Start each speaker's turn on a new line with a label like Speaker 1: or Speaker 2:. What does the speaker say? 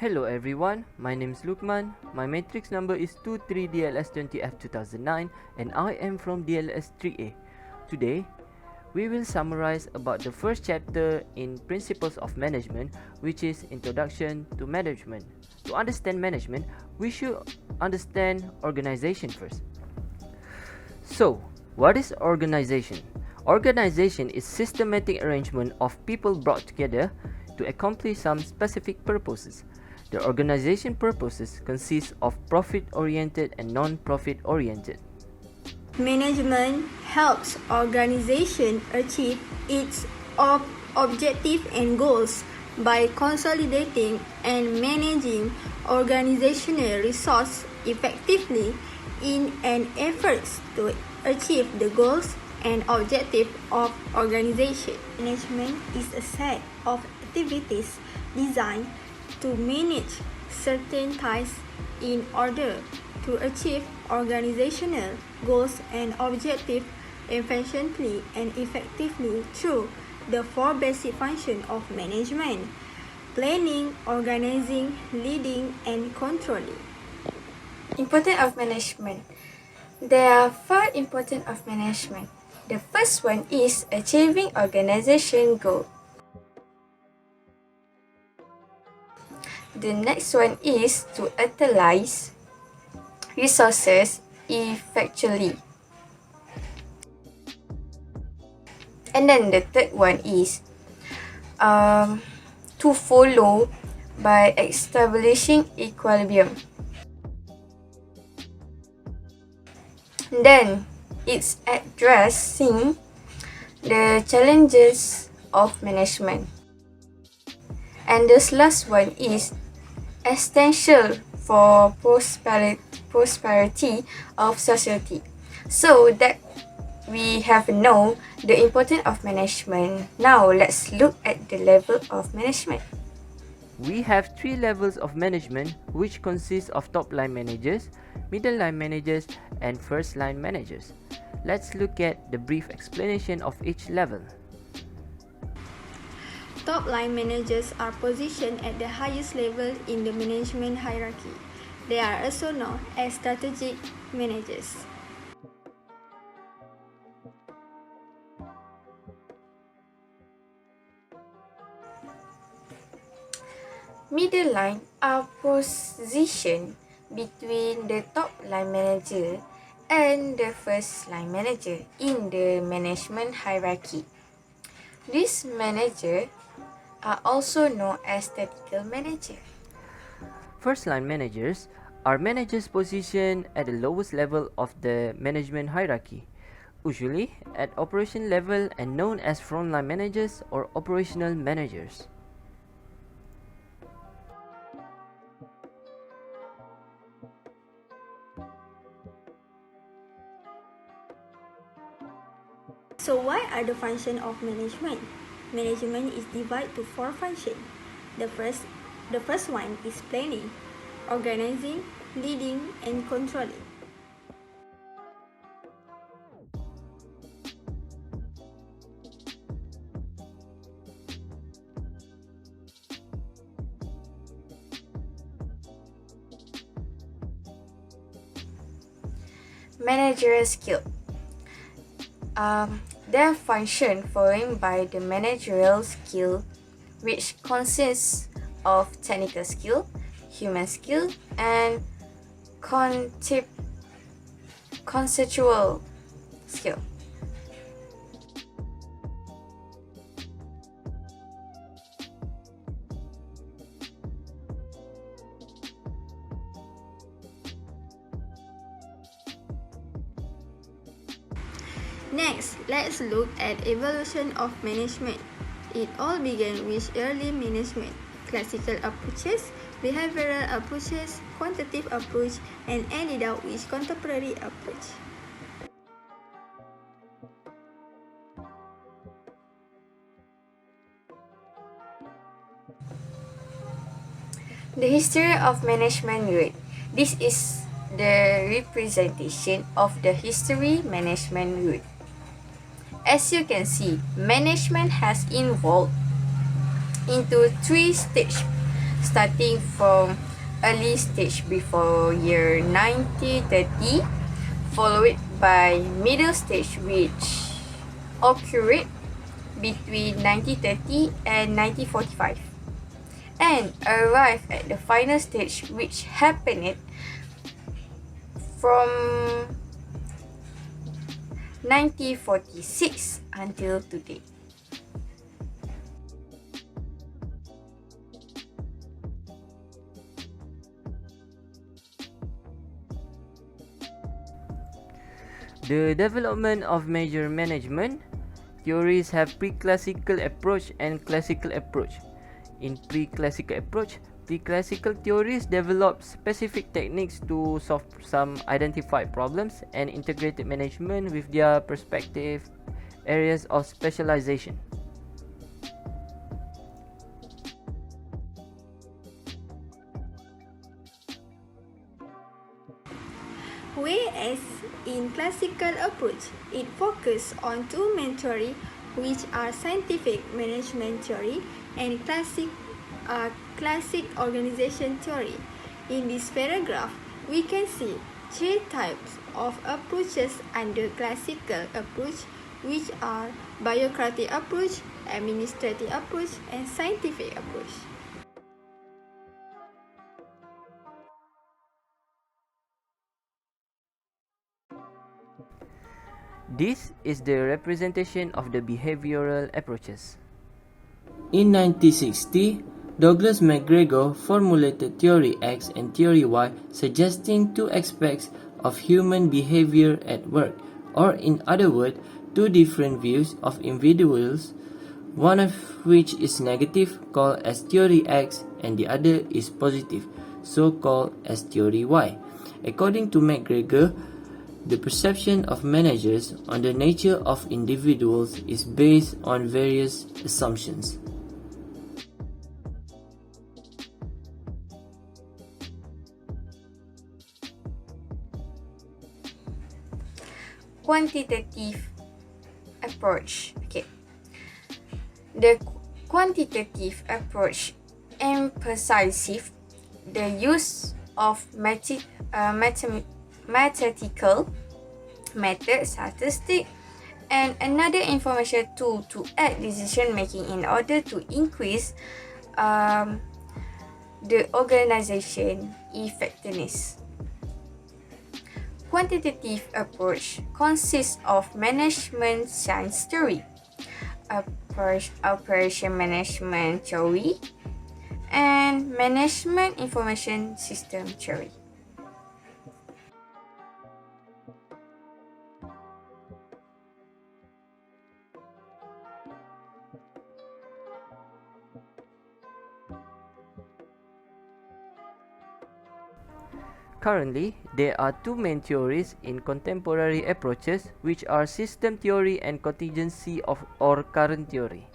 Speaker 1: Hello everyone, my name is Lukman, my matrix number is 23DLS20F2009 and I am from DLS 3A. Today, we will summarize about the first chapter in Principles of Management, which is Introduction to Management. To understand management, we should understand organization first. So, what is organization? Organization is systematic arrangement of people brought together to accomplish some specific purposes. The organization purposes consist of profit-oriented and non-profit-oriented.
Speaker 2: Management helps organization achieve its objective and goals by consolidating and managing organizational resources effectively in an effort to achieve the goals and objectives of organization. Management is a set of activities designed to manage certain tasks in order to achieve organizational goals and objectives efficiently and effectively through the four basic functions of management: planning, organizing, leading, and controlling.
Speaker 3: Importance of management. There are 4 importance of management. The first one is achieving organization goal. The next one is to utilize resources effectively. And then the third one is to follow by establishing equilibrium. Then it's addressing the challenges of management. And this last one is essential for prosperity of society. So that we have known the importance of management. Now let's look at the level of management.
Speaker 1: We have 3 levels of management, which consist of top-line managers, middle-line managers, and first-line managers. Let's look at the brief explanation of each level.
Speaker 2: Top-line managers are positioned at the highest level in the management hierarchy. They are also known as strategic managers.
Speaker 3: Middle line are positioned between the top line manager and the first line manager in the management hierarchy. These managers are also known as tactical managers.
Speaker 1: First-line managers are managers positioned at the lowest level of the management hierarchy, usually at operation level and known as front-line managers or operational managers.
Speaker 2: So what are the functions of management? Management is divided to 4 functions. The first one is planning, organizing, leading, and controlling.
Speaker 3: Managerial skill. Their function following by the managerial skill, which consists of technical skill, human skill, and conceptual skill.
Speaker 2: Next, let's look at evolution of management. It all began with early management, classical approaches, behavioral approaches, quantitative approach, and ended up with contemporary approach.
Speaker 3: The history of management route. This is the representation of the history management route. As you can see, management has evolved into 3 stages. starting from early stage before year 1930, followed by middle stage which occurred between 1930 and 1945, and arrived at the final stage which happened from 1946 until today.
Speaker 1: The development of major management theories have pre-classical approach and classical approach. In pre-classical approach, pre-classical theories develop specific techniques to solve some identified problems and integrated management with their respective areas of specialization.
Speaker 2: Whereas in classical approach, it focuses on two main theories, which are scientific management theory and classic organization theory. In this paragraph, we can see three types of approaches under classical approach, which are bureaucratic approach, administrative approach, and scientific approach.
Speaker 1: This is the representation of the behavioral approaches.
Speaker 4: In 1960, Douglas MacGregor formulated Theory X and Theory Y, suggesting two aspects of human behavior at work, or in other words, two different views of individuals, one of which is negative, called as Theory X, and the other is positive, so called as Theory Y. According to MacGregor, the perception of managers on the nature of individuals is based on various assumptions.
Speaker 3: Quantitative approach. Okay. The quantitative approach emphasizes the use of mathematical method, statistic, and another information tool to aid decision making in order to increase the organization effectiveness. Quantitative approach consists of management science theory, operation management theory, and management information system theory.
Speaker 1: Currently, there are two main theories in contemporary approaches, which are system theory and contingency or current theory.